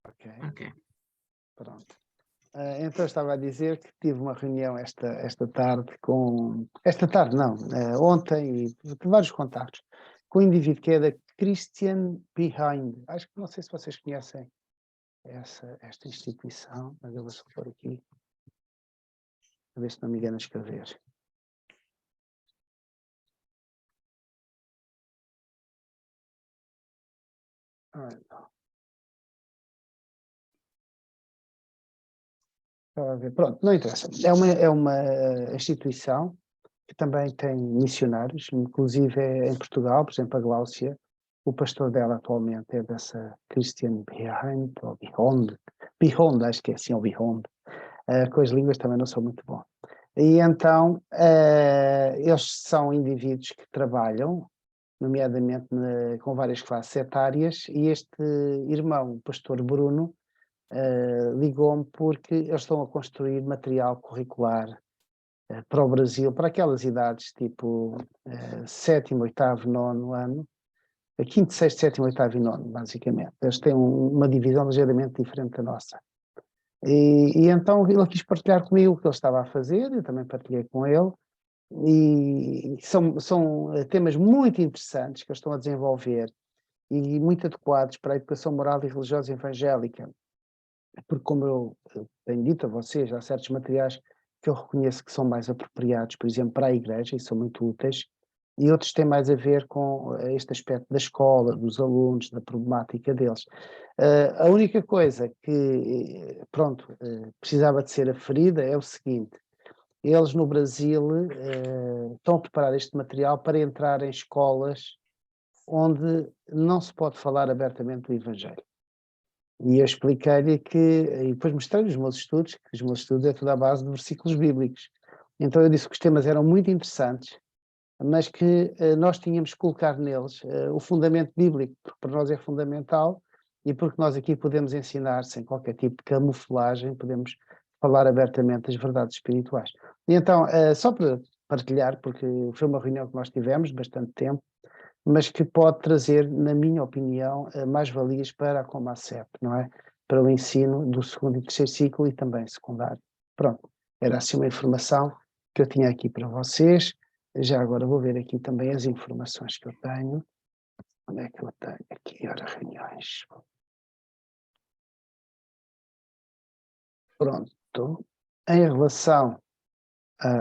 Ok, Ok. pronto. Então estava a dizer que tive uma reunião esta tarde com... Esta tarde não, ontem, e vários contactos, com um indivíduo que é da Christian Behind. Acho que não sei se vocês conhecem esta instituição, mas eu vou só pôr aqui, a ver se não me engano a escrever. Não. Estava a ver. Pronto, não interessa. É uma instituição que também tem missionários, inclusive em Portugal, por exemplo, a Gláucia, o pastor dela atualmente é dessa Christian Behind, ou Beyond, acho que é assim, ou Beyond. Com as línguas também não sou muito bom. E então, eles são indivíduos que trabalham, nomeadamente com várias classes etárias, e este irmão, o pastor Bruno, ligou-me porque eles estão a construir material curricular para o Brasil, para aquelas idades tipo sétimo, oitavo, nono ano, quinto, sexto, sétimo, oitavo e nono, basicamente. Eles têm uma divisão ligeiramente diferente da nossa. E então ele quis partilhar comigo o que ele estava a fazer, eu também partilhei com ele, e são temas muito interessantes que eles estão a desenvolver e muito adequados para a educação moral e religiosa evangélica, porque como eu tenho dito a vocês, há certos materiais que eu reconheço que são mais apropriados, por exemplo, para a igreja, e são muito úteis, e outros têm mais a ver com este aspecto da escola, dos alunos, da problemática deles. A única coisa que, pronto, precisava de ser aferida é o seguinte: eles no Brasil estão a preparar este material para entrar em escolas onde não se pode falar abertamente do Evangelho. E eu expliquei-lhe que, e depois mostrei-lhe os meus estudos, que os meus estudos é tudo à base de versículos bíblicos. Então eu disse que os temas eram muito interessantes, mas que nós tínhamos que colocar neles o fundamento bíblico, porque para nós é fundamental, e porque nós aqui podemos ensinar sem qualquer tipo de camuflagem, podemos falar abertamente das verdades espirituais. E então, só para partilhar, porque foi uma reunião que nós tivemos bastante tempo, mas que pode trazer, na minha opinião, mais-valias para a Comacep, não é? Para o ensino do segundo e terceiro ciclo e também secundário. Pronto, era assim uma informação que eu tinha aqui para vocês. Já agora vou ver aqui também as informações que eu tenho. Onde é que eu tenho? Aqui, ora, reuniões. Pronto. Em relação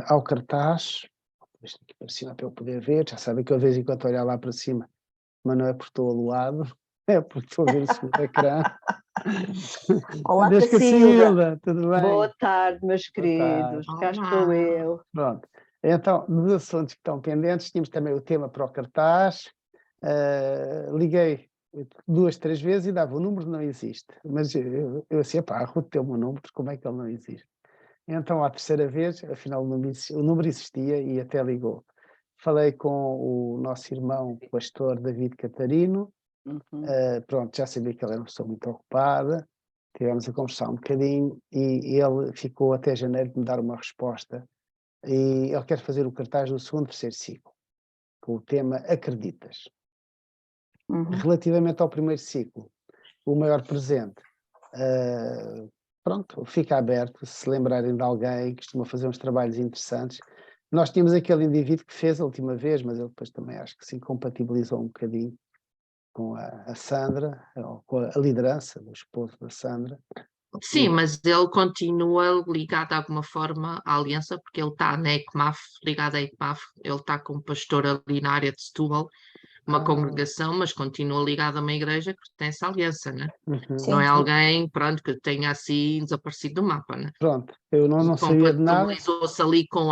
ao cartaz, isto aqui para cima para eu poder ver, já sabem que eu de vez em quando olhar lá para cima, mas não é porque estou aluado, é porque estou a ver o segundo ecrã. Olá, Desde que Cacilda. tudo bem? Boa tarde, meus Boa queridos. tarde. Cá estou eu. Pronto. Então, dos assuntos que estão pendentes, tínhamos também o tema para o cartaz. Liguei 2, 3 vezes e dava o número, não existe. Mas eu assim, pá, a Ruth tem o meu número, como é que ele não existe? Então, à terceira vez, afinal o número existia e até ligou. Falei com o nosso irmão, o pastor David Catarino. Pronto, já sabia que ele era uma pessoa muito ocupada. Tivemos a conversar um bocadinho e ele ficou até janeiro de me dar uma resposta. E ele quer fazer o cartaz do segundo e terceiro ciclo, com o tema Acreditas. Relativamente ao primeiro ciclo, o maior presente, pronto, fica aberto, se lembrarem de alguém que costuma fazer uns trabalhos interessantes. Nós tínhamos aquele indivíduo que fez a última vez, mas ele depois também acho que se incompatibilizou um bocadinho com a Sandra, ou com a liderança do esposo da Sandra. Sim, mas ele continua ligado de alguma forma à aliança, porque ele está na ECMAF, ligado à ECMAF, ele está como pastor ali na área de Setúbal, uma congregação, mas continua ligado a uma igreja que pertence à aliança, né? Não é alguém, pronto, que tenha assim desaparecido do mapa, né? Pronto, eu não sabia de nada. Compatibilizou-se ali com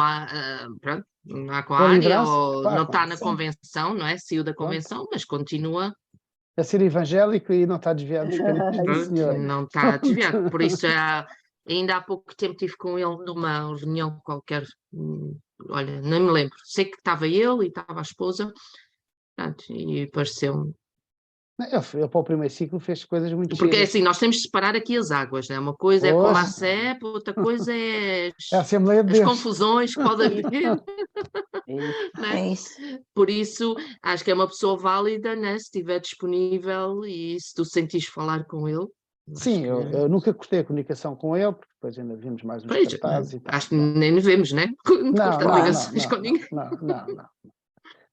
pronto, com a Com a área, liderança, ou claro, não está claro. na convenção, não é? Saiu da convenção, mas continua A ser evangélico e não está desviado dos caminhos do Senhor. não está desviado. Por isso, ainda há pouco tempo estive com ele numa reunião qualquer, olha, nem me lembro. Sei que estava ele e estava a esposa, pronto, e pareceu-me. Ele para o primeiro ciclo fez coisas muito Porque é giras. assim, nós temos de separar aqui as águas, né? Uma coisa é como a CEP, outra coisa é a Assembleia de as Deus. confusões que pode haver. É isso. Por isso, acho que é uma pessoa válida, né? Se estiver disponível e se tu sentires falar com ele. Sim, Acho que- eu nunca cortei a comunicação com ele, porque depois ainda vimos mais uns Pois, cartazes e tal. acho que nem nos vemos, né? Não, Cortar não, ligações com não, ninguém. não.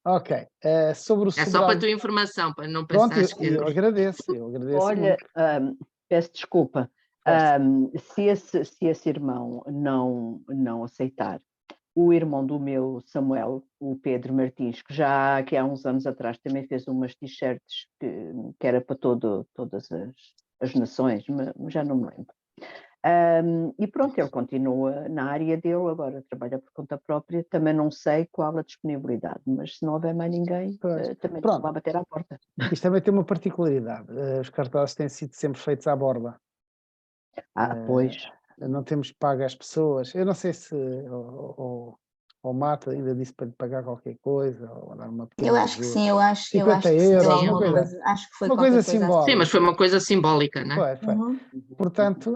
Ok, sobre o É só para a Sobral. tua informação, para não Pronto, pensares que. eu agradeço Olha, muito. peço desculpa. Força. Se esse irmão não aceitar, o irmão do meu Samuel, o Pedro Martins, que já aqui há uns anos atrás também fez umas t-shirts que era para todas as nações, mas já não me lembro. E pronto, ele continua na área dele, agora trabalha por conta própria, também não sei qual a disponibilidade, mas se não houver mais ninguém, Pois. também Pronto. não vai bater à porta. Isto também tem uma particularidade. Os cartazes têm sido sempre feitos à borda. Pois. Não temos pago às pessoas. Eu não sei se o Mato ainda disse para lhe pagar qualquer coisa, ou dar uma pequena Eu acho que ajuda. sim, eu acho 50 que se deu euros, alguma uma coisa. Acho que foi uma qualquer coisa coisa assim. Sim, simbólica. mas foi uma coisa simbólica, não é? Foi. Uhum. Portanto,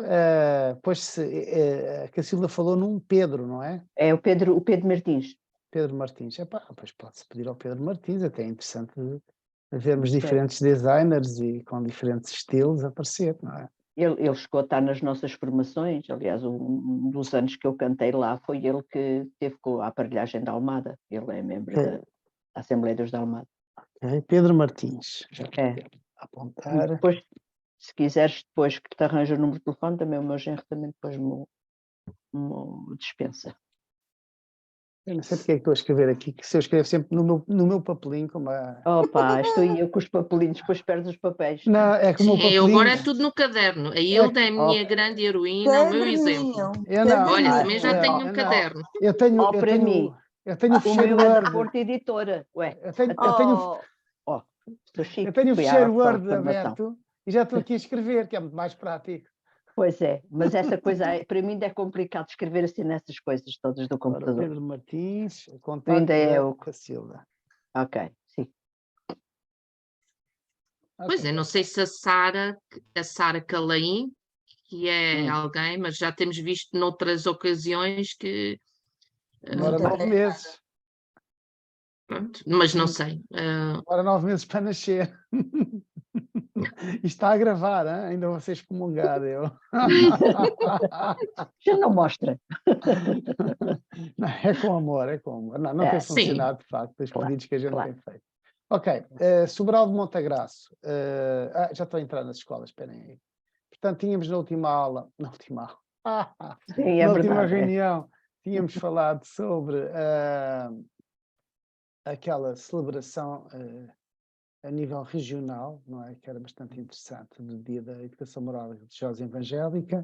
pois a Cacilda falou num Pedro, não é? É o Pedro Martins. Pedro Martins. Epá, pois pode-se pedir ao Pedro Martins, até é interessante vermos diferentes designers e com diferentes estilos aparecer, não é? Ele chegou a estar nas nossas formações, aliás, um dos anos que eu cantei lá foi ele que teve com a aparelhagem da Almada, ele é membro da Assembleia dos da Almada. Okay. Pedro Martins, já É. apontar. Depois, se quiseres, depois que te arranja o número de telefone, também o meu genro também depois me dispensa. Eu não sei porque é que estou a escrever aqui, que se eu escrevo sempre no meu papelinho, como a... Opa, estou eu com os papelinhos, depois perdes os papéis. Não, é como o Sim, papelinho. eu agora é tudo no caderno. A Hilda é a minha grande heroína, o meu exemplo. Eu não. Olha, também já eu tenho não. um caderno. Eu tenho para mim, o fecheiro meu é da Word. Porta Editora. Ué, Eu tenho estou chique. eu tenho o Fui à fecheiro sala Word de formação. aberto e já estou aqui a escrever, que é muito mais prático. Pois é, mas essa coisa, para mim ainda é complicado escrever assim nessas coisas todas do Ora, computador. Pedro Martins, contacto Ainda é da o... Cacilda. Ok, sim. Pois é, não sei se a Sara Calaim, que é alguém, mas já temos visto noutras ocasiões que. Demora 9 meses. Pronto, mas não sei. Demora 9 meses para nascer. E está a gravar, hein? Ainda vou ser excomungado. Eu. Já não mostra. Não, é com amor, é com amor. Não tem sim. funcionado, de facto, os Claro, pedidos que a gente claro. tem feito. Ok, Sobral de Montagraço. Já estou a entrar nas escolas, esperem aí. Portanto, tínhamos na última aula, Sim, é na última verdade. reunião, tínhamos falado sobre aquela celebração a nível regional, não é? Que era bastante interessante, do Dia da Educação Moral e Religiosa Evangélica.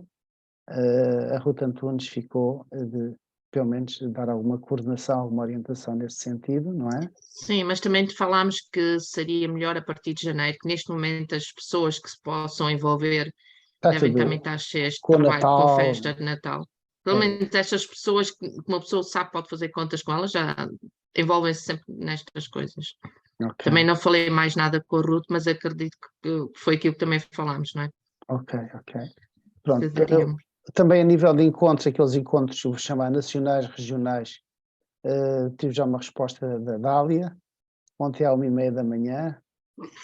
A Ruth Antunes ficou de, pelo menos, dar alguma coordenação, alguma orientação nesse sentido, não é? Sim, mas também falámos que seria melhor a partir de janeiro, que neste momento as pessoas que se possam envolver devem também estar cheias de com o trabalho com a Natal. festa de Natal. Pelo menos estas pessoas que uma pessoa sabe pode fazer contas com elas, já envolvem-se sempre nestas coisas. Okay. Também não falei mais nada com a Ruth, mas acredito que foi aquilo que também falámos, não é? Ok. Pronto. Fazeríamos. Também a nível de encontros, aqueles encontros, vou chamar nacionais, regionais, tive já uma resposta da Dália, ontem à 1h30 da manhã.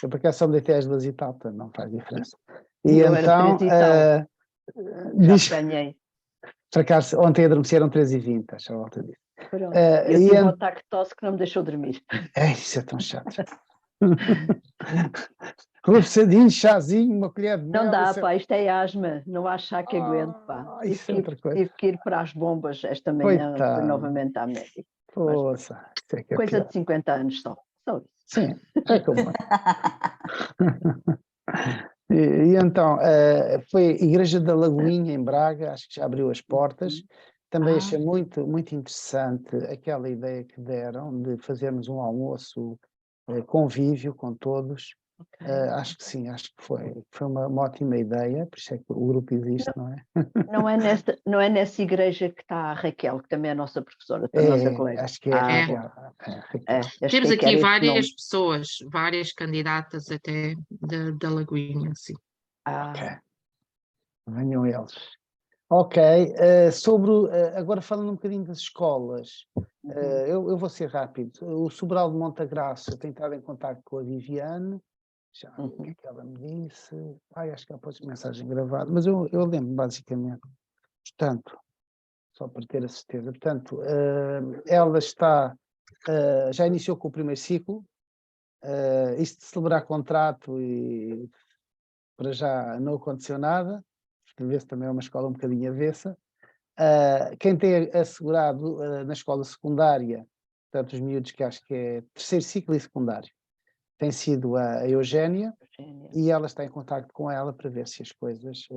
Eu por acaso só me deitei às 2 e tal, portanto não faz diferença. E Eu então, era 3 e tal. Já ganhei. Ontem adormeceram 3h20, acho a volta disso. Eu tive um ataque de tosse que não me deixou dormir. Isso é tão chato. Repousadinho, chazinho, uma colher de mel. Não dá, pá, isto é asma, não há chá que aguente, pá. Tive que ir para as bombas esta manhã, fui novamente à médica. Poxa, isso é que é coisa pior. de 50 anos só isso. Sim, é como E então, foi a Igreja da Lagoinha em Braga, acho que já abriu as portas. Também achei muito, muito interessante aquela ideia que deram de fazermos um almoço convívio com todos. Okay. Acho que sim, acho que foi uma ótima ideia, por isso é que o grupo existe, não é? Não é nessa igreja que está a Raquel, que também é a nossa professora, a nossa colega. Acho que é. Temos aqui várias pessoas, várias candidatas até da Lagoinha, sim. Ok. Venham eles. Ok, agora falando um bocadinho das escolas, eu vou ser rápido. O Sobral de Montagraço tem estado em contato com a Viviane, Já vi o que é que ela me disse. Ai, acho que ela pôs mensagem gravada, mas eu lembro basicamente. Portanto, só para ter a certeza. Portanto, ela já iniciou com o primeiro ciclo. Isto de celebrar contrato e para já não aconteceu nada. Vê-se também é uma escola um bocadinho avessa. Quem tem assegurado na escola secundária, portanto, os miúdos que acho que é terceiro ciclo e secundário, tem sido a Eugénia, e ela está em contacto com ela para ver se as coisas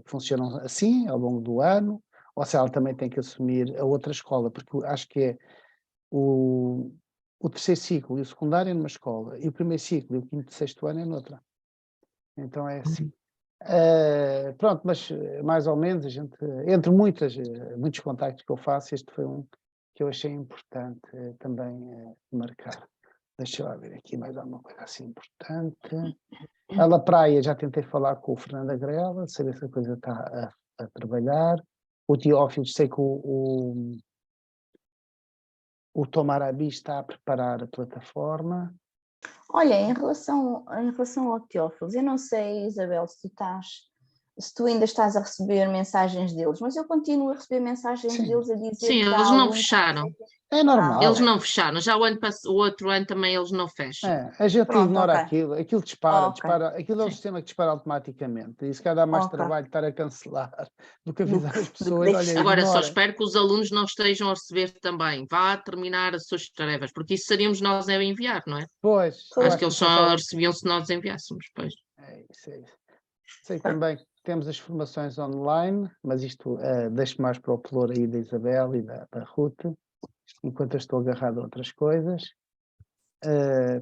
funcionam assim ao longo do ano, ou se ela também tem que assumir a outra escola, porque acho que é o terceiro ciclo e o secundário é numa escola, e o primeiro ciclo e o quinto e sexto ano é noutra. Então é assim. Pronto, mas mais ou menos a gente, entre muitos contactos que eu faço, este foi um que eu achei importante também marcar. Deixa eu lá ver aqui mais alguma coisa assim importante. Ela Praia, já tentei falar com o Fernando Agrela, saber se a coisa está a trabalhar. O Teófilo, sei que o Tom Arabi está a preparar a plataforma. Olha, em relação ao Teófilos, eu não sei, Isabel, se tu ainda estás a receber mensagens deles, mas eu continuo a receber mensagens deles a dizer Sim, que eles não fecharam. É normal. Eles não fecharam. Já o outro ano também eles não fecham. A gente Pronto, ignora ok. aquilo dispara, Ok. aquilo é um Sim. sistema que dispara automaticamente, e se calhar dá mais Ok. trabalho estar a cancelar do que Do avisar que- as do que pessoas, olha, deixar. Agora, só ignora. espero que os alunos não estejam a receber também. Vá terminar as suas tarefas, porque isso seríamos nós a enviar, não é? Pois, eu Acho acho que que eles isso é só só... recebiam se nós enviássemos, pois. É isso. Sei também que temos as formações online, mas isto deixo mais para o pelour aí da Isabel e da Ruth, enquanto eu estou agarrado a outras coisas.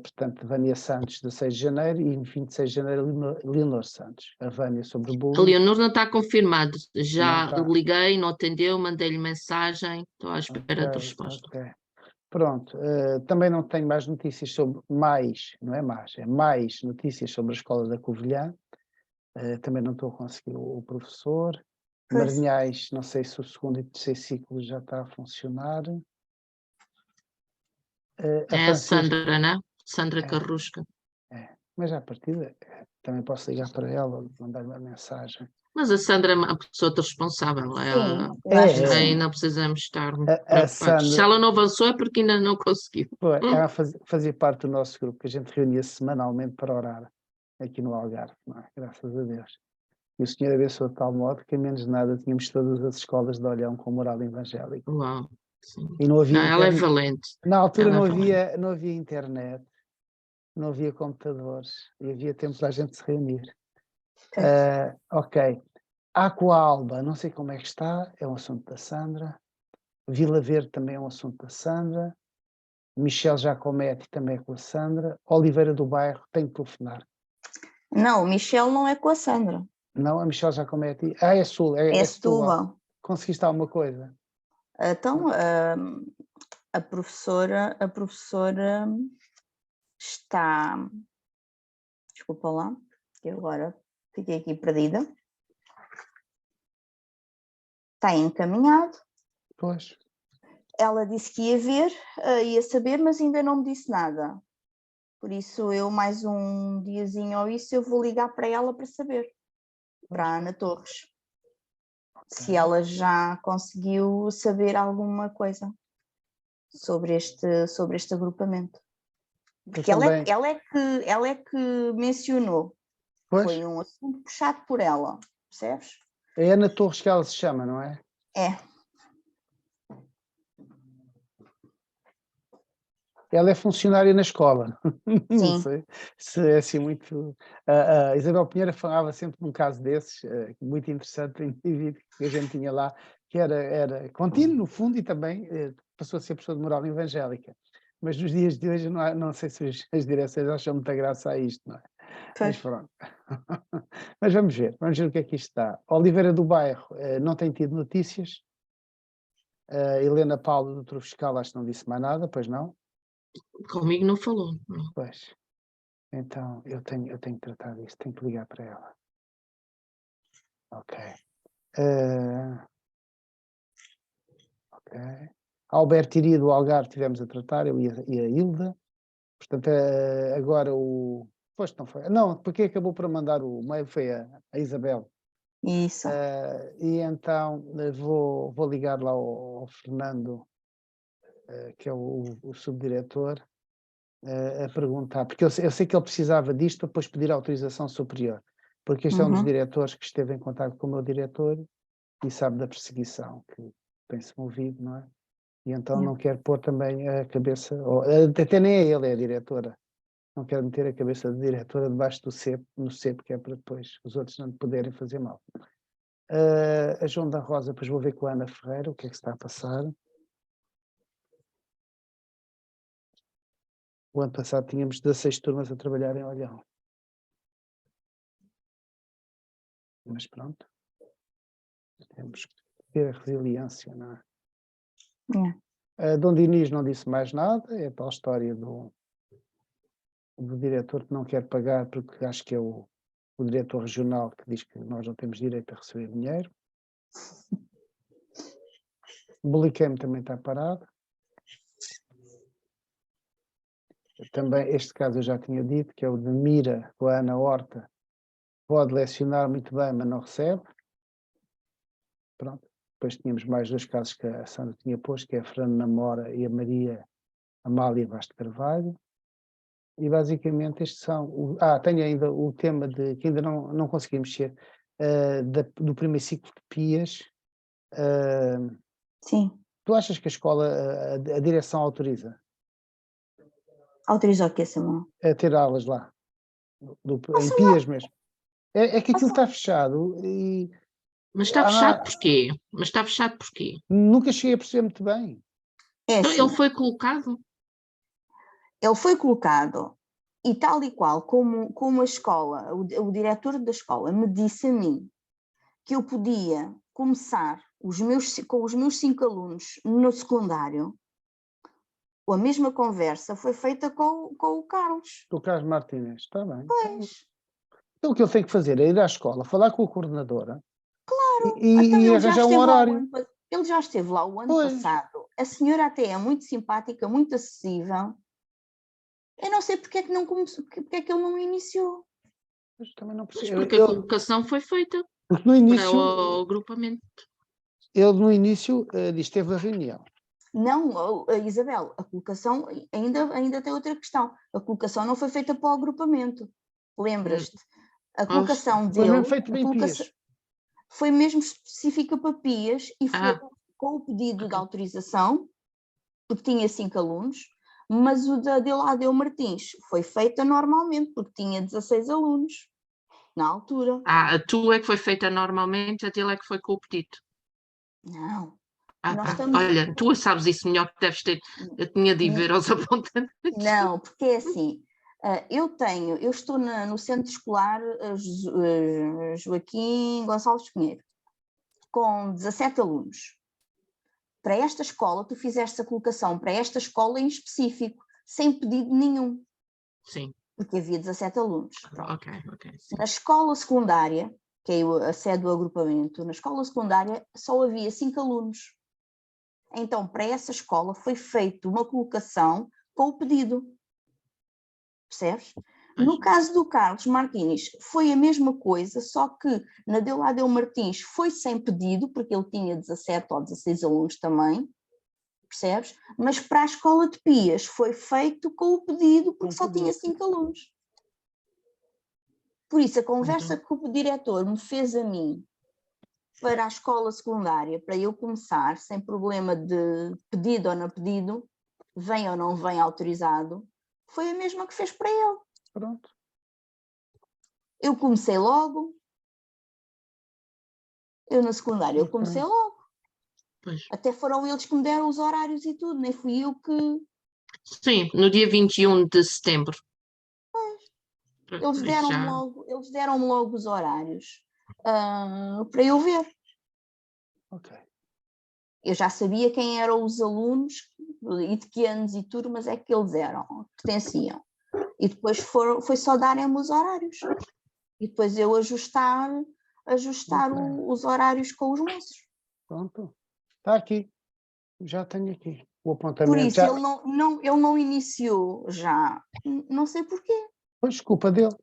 Portanto, Vânia Santos, 16 de janeiro, e 26 de janeiro, Leonor Santos. A Vânia sobre o A bullying. Leonor não está confirmado. Já Não está. liguei, não atendeu, mandei-lhe mensagem, estou à espera de resposta. Okay. Pronto, também não tenho mais notícias sobre não é mais notícias sobre a Escola da Covilhã. Também não estou a conseguir o professor. Pois. Marinhais, não sei se o segundo e terceiro ciclo já está a funcionar. É a Sandra, né? Sandra Carrusca. Mas à partida também posso ligar para ela, mandar-lhe uma mensagem. Mas a Sandra é a pessoa responsável. Sim, eu acho que sim. Aí não precisamos estar A preocupados. Sandra, Se ela não avançou é porque ainda não conseguiu. ela fazia parte do nosso grupo, que a gente reunia semanalmente para orar aqui no Algarve, não é? Graças a Deus. E o Senhor abençoou de tal modo que, a menos de nada, tínhamos todas as escolas de Olhão com moral evangélica. Uau, sim. E não havia Ela é valente. Na altura Ela é não valente. havia internet, não havia computadores, e havia tempo para a gente se reunir. Ok. Aqualba, não sei como é que está, é um assunto da Sandra. Vila Verde também é um assunto da Sandra. Michel Giacometti também é com a Sandra. Oliveira do Bairro, tem que telefonar. Não, o Michel não é com a Sandra. Não, a Michel Giacometti. É Sul, É é Setúbal. Setúbal. Conseguiste alguma coisa? Então, a professora está... Desculpa lá, que eu agora fiquei aqui perdida. Está encaminhado. Pois. Ela disse que ia ver, ia saber, mas ainda não me disse nada. Por isso, eu mais um diazinho ou isso, eu vou ligar para ela para saber. Para a Ana Torres. Se ela já conseguiu saber alguma coisa sobre este agrupamento. Porque ela é que mencionou. Pois. Foi um assunto puxado por ela, percebes? É Ana Torres que ela se chama, não é? É. Ela é funcionária na escola. Não Sim. sei se é assim muito... A Isabel Pinheira falava sempre de um caso desses, muito interessante, indivíduo que a gente tinha lá, que era contínuo, no fundo, e também passou a ser professor de moral evangélica. Mas nos dias de hoje, não sei se as direções acham muita graça a isto, não é? Mas pronto. Mas vamos ver o que é que isto está. Oliveira do Bairro não tem tido notícias. Helena Paulo, doutora fiscal, acho que não disse mais nada, pois não? Comigo não falou. Não. Pois. Então, eu tenho que tratar disso, tenho que ligar para ela. Ok. Ok. Alberto Iria do Algarve tivemos a tratar, eu e a Hilda. Portanto, agora o Foste, não foi? Não, porque acabou por mandar o mail, foi a Isabel. Isso. E então vou ligar lá ao Fernando, que é o subdiretor, a perguntar, porque eu sei que ele precisava disto para depois pedir autorização superior, porque este é um dos diretores que esteve em contato com o meu diretor e sabe da perseguição que tem-se movido, não é? E então não quer pôr também a cabeça, até nem é ele, é a diretora, não quer meter a cabeça da diretora debaixo do cepo, no cepo, que é para depois os outros não poderem fazer mal. A João da Rosa, depois vou ver com a Ana Ferreira o que é que está a passar. O ano passado tínhamos 16 turmas a trabalhar em Olhão. Mas pronto, temos que ter a resiliência, não é? Dom Dinis não disse mais nada, é a tal história do diretor que não quer pagar, porque acho que é o diretor regional que diz que nós não temos direito a receber dinheiro. O Bolicame também está parado. Também, este caso eu já tinha dito, que é o de Mira, com a Ana Horta, pode lecionar muito bem, mas não recebe. Pronto. Depois tínhamos mais 2 casos que a Sandra tinha posto, que é a Fernanda Namora e a Maria Amália Vaz de Carvalho. E basicamente estes são... tenho ainda o tema de que ainda não consegui mexer, do primeiro ciclo de PIAs. Sim. Tu achas que a escola, a direção autoriza Autoriza o quê, Samuel? a ter aulas lá? Em PIAs mesmo? É que aquilo está fechado e... Mas está fechado porquê? Mas está fechado porquê? Nunca cheguei a perceber muito bem. Então, ele foi colocado? Ele foi colocado e tal e qual como a escola, o diretor da escola me disse a mim que eu podia começar com os meus 5 alunos no secundário, a mesma conversa foi feita com o Carlos. O Carlos Martínez, está bem. Pois. Então o que ele tem que fazer é ir à escola, falar com a coordenadora. Claro. E arranjar um horário. Ele já esteve lá o ano passado. A senhora até é muito simpática, muito acessível. Eu não sei porque é que não começou, porque é que ele não iniciou. Mas também não Mas percebo. porque a colocação foi feita Porque no início, para o agrupamento. ele no início disse que teve a reunião. Não, Isabel, a colocação, ainda tem outra questão. A colocação não foi feita para o agrupamento. Lembras-te? A colocação dele... Foi mesmo feito bem PIAs. Foi mesmo específica para PIAs e foi com o pedido de autorização, porque tinha 5 alunos, mas o da Deladeu Martins foi feita normalmente, porque tinha 16 alunos na altura. A tua é que foi feita normalmente, a dele é que foi com o pedido. Não. Olha, tu sabes isso melhor que deves ter. Eu tinha de ir ver aos apontamentos. Não, porque é assim, eu estou no centro escolar Joaquim Gonçalves Pinheiro, com 17 alunos. Para esta escola, tu fizeste a colocação para esta escola em específico, sem pedido nenhum. Sim. Porque havia 17 alunos. Ok. Sim. Na escola secundária, que é a sede do agrupamento, na escola secundária só havia 5 alunos. Então, para essa escola foi feita uma colocação com o pedido. Percebes? No caso do Carlos Martins, foi a mesma coisa, só que na Deladeu Martins foi sem pedido, porque ele tinha 17 ou 16 alunos também, percebes? Mas para a escola de PIAs foi feito com o pedido, porque só tinha 5 alunos. Por isso, a conversa que o diretor me fez a mim para a escola secundária, para eu começar, sem problema de pedido ou não pedido, vem ou não vem autorizado, foi a mesma que fez para ele. Pronto. Eu comecei logo. Eu na secundária, eu comecei logo. Pois. Até foram eles que me deram os horários e tudo, nem fui eu que... Sim, no dia 21 de setembro. Pois. Eles deram-me logo os horários para eu ver. Ok. Eu já sabia quem eram os alunos e de que anos e turmas é que eles pertenciam. E depois foi só darem-me os horários. E depois eu ajustar os horários com os moços. Pronto. Está aqui. Já tenho aqui o apontamento. Por isso, ele não iniciou já. Não sei porquê. Pois, culpa dele.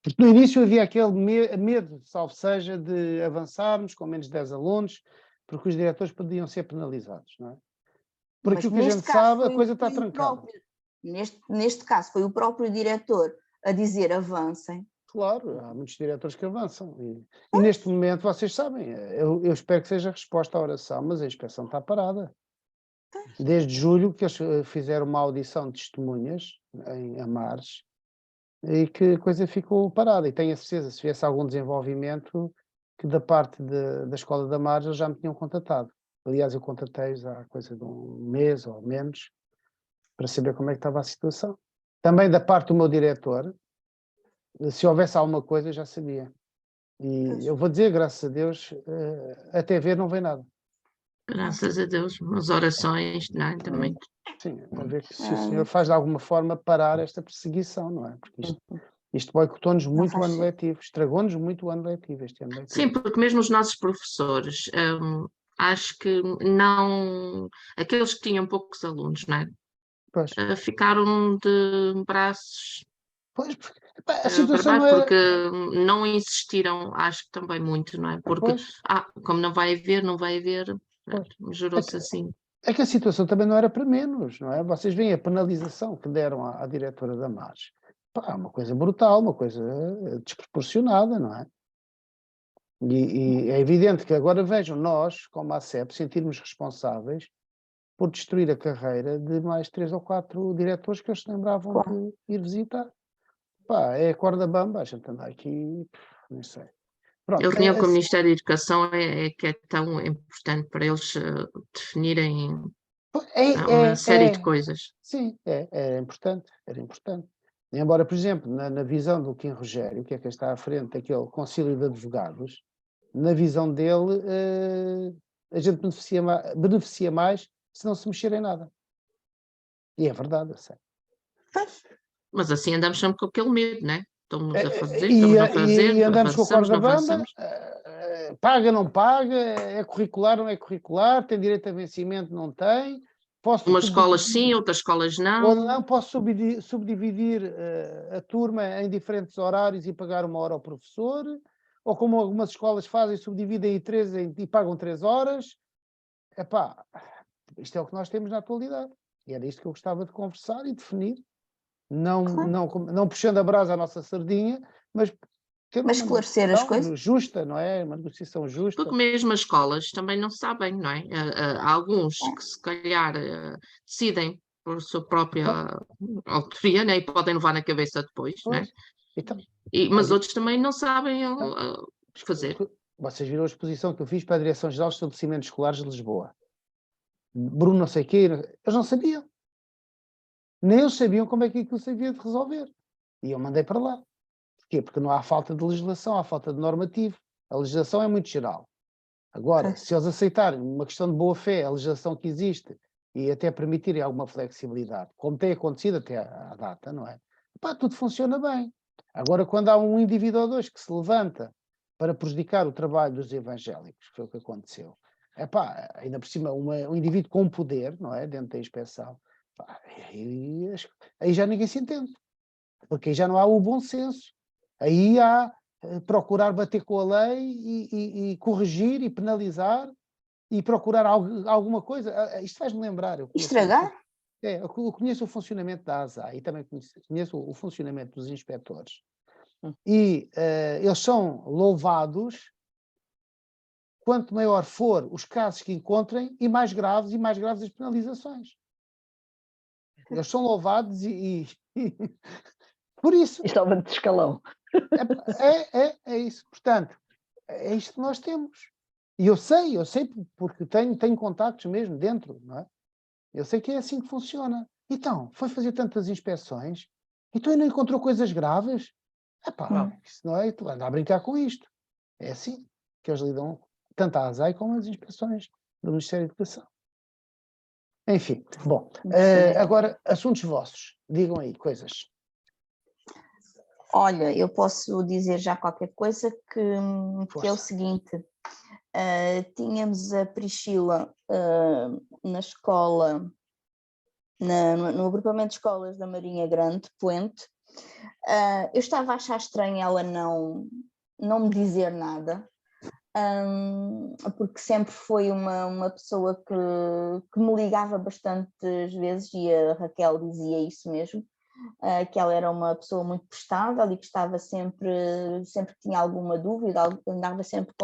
Porque no início havia aquele medo, salvo seja, de avançarmos com menos de 10 alunos, porque os diretores podiam ser penalizados, não é? Por Mas aquilo que a neste gente caso sabe, a coisa está foi o trancada. próprio- Neste caso foi o próprio diretor a dizer avancem. Claro, há muitos diretores que avançam. E neste momento, vocês sabem, eu espero que seja a resposta à oração, mas a inspeção está parada. Desde julho que eles fizeram uma audição de testemunhas em Amares e que a coisa ficou parada. E tenho a certeza, se viesse algum desenvolvimento, que da parte da Escola da Amares eles já me tinham contatado. Aliás, eu contatei-os há coisa de um mês ou menos para saber como é que estava a situação. Também da parte do meu diretor, se houvesse alguma coisa, eu já sabia. E eu vou dizer, graças a Deus, até ver não vem nada. Graças a Deus, as orações, não é? Também. Sim, a ver se o senhor faz de alguma forma parar esta perseguição, não é? Porque isto boicotou-nos muito o faz ano sentido. letivo, estragou-nos muito o ano letivo, este ano letivo. Sim, porque mesmo os nossos professores, acho que não. Aqueles que tinham poucos alunos, não é? Pois, Ficaram de braços pois, a situação para não baixo, era... porque não insistiram, acho que também muito, não é? Porque, Pois, como não vai haver, pois. gerou-se assim. É que a situação também não era para menos, não é? Vocês veem a penalização que deram à diretora da Amares. Pá, uma coisa brutal, uma coisa desproporcionada, não é? E é evidente que agora vejam nós, como a CEP, sentirmos responsáveis por destruir a carreira de mais 3 ou 4 diretores que eles se lembravam de ir visitar. Pá, é a corda bamba, a gente anda aqui, não sei. Pronto, A opinião com o Ministério da Educação é que é tão importante para eles definirem uma série de coisas. sim, era importante, era importante. Embora, por exemplo, na visão do Kim Rogério, que é quem está à frente daquele concílio de advogados, na visão dele, a gente beneficia mais se não se mexer em nada. E é verdade, eu sei. Mas assim andamos sempre com aquele medo, não é? Estamos a fazer, E, estamos a fazer, e andamos com a avançamos, corda não bamba, avançamos. paga, não paga, é curricular, não é curricular, tem direito a vencimento, não tem. Posso Umas escolas sim, outras escolas ou não. não, posso subdividir a turma em diferentes horários e pagar 1 hora ao professor, ou como algumas escolas fazem, subdividem em 3 e pagam 3 horas. Epá, isto é o que nós temos na atualidade. E era isto que eu gostava de conversar e definir. Não puxando a brasa à nossa sardinha, mas ter Mas uma esclarecer as negociação coisas. justa, não é? Uma negociação justa. Porque mesmo as escolas também não sabem, não é? Há alguns que se calhar decidem por sua própria autoria, né? E podem levar na cabeça depois, não é? Então, Mas outros também não sabem fazer. vocês viram a exposição que eu fiz para a Direção-Geral de Estabelecimentos Escolares de Lisboa. Bruno não sei o quê, eles não sabiam. Nem eles sabiam como é que aquilo se havia de resolver. E eu mandei para lá. Porquê? Porque não há falta de legislação, há falta de normativo. A legislação é muito geral. Agora, se eles aceitarem uma questão de boa-fé, a legislação que existe, e até permitirem alguma flexibilidade, como tem acontecido até à data, não é? Pá, tudo funciona bem. Agora, quando há um indivíduo ou dois que se levanta para prejudicar o trabalho dos evangélicos, que foi o que aconteceu, ainda por cima, um indivíduo com poder, não é? Dentro da inspeção, aí já ninguém se entende. Porque aí já não há o bom senso. Aí há procurar bater com a lei e corrigir e penalizar e procurar alguma coisa. Isto faz-me lembrar. Estragar? Eu conheço o funcionamento da ASA e também conheço o funcionamento dos inspectores. E eles são louvados quanto maior for os casos que encontrem e mais graves as penalizações. Eles são louvados por isso. Isto é de escalão. É isso. Portanto, é isto que nós temos. E eu sei porque tenho contactos mesmo dentro, não é? Eu sei que é assim que funciona. Então, foi fazer tantas inspeções, então não encontrou coisas graves? Isso não é, tu anda a brincar com isto. É assim que eles lidam, tanto a ASAI como as inspeções do Ministério da Educação. Enfim, bom. Agora, assuntos vossos. Digam aí coisas. Olha, eu posso dizer já qualquer coisa que é o seguinte. Tínhamos a Priscila na escola, no agrupamento de escolas da Marinha Grande, Poente, Eu estava a achar estranho ela não me dizer nada, porque sempre foi uma pessoa que me ligava bastantes vezes, e a Raquel dizia isso mesmo, que ela era uma pessoa muito prestável e que estava sempre que tinha alguma dúvida, andava sempre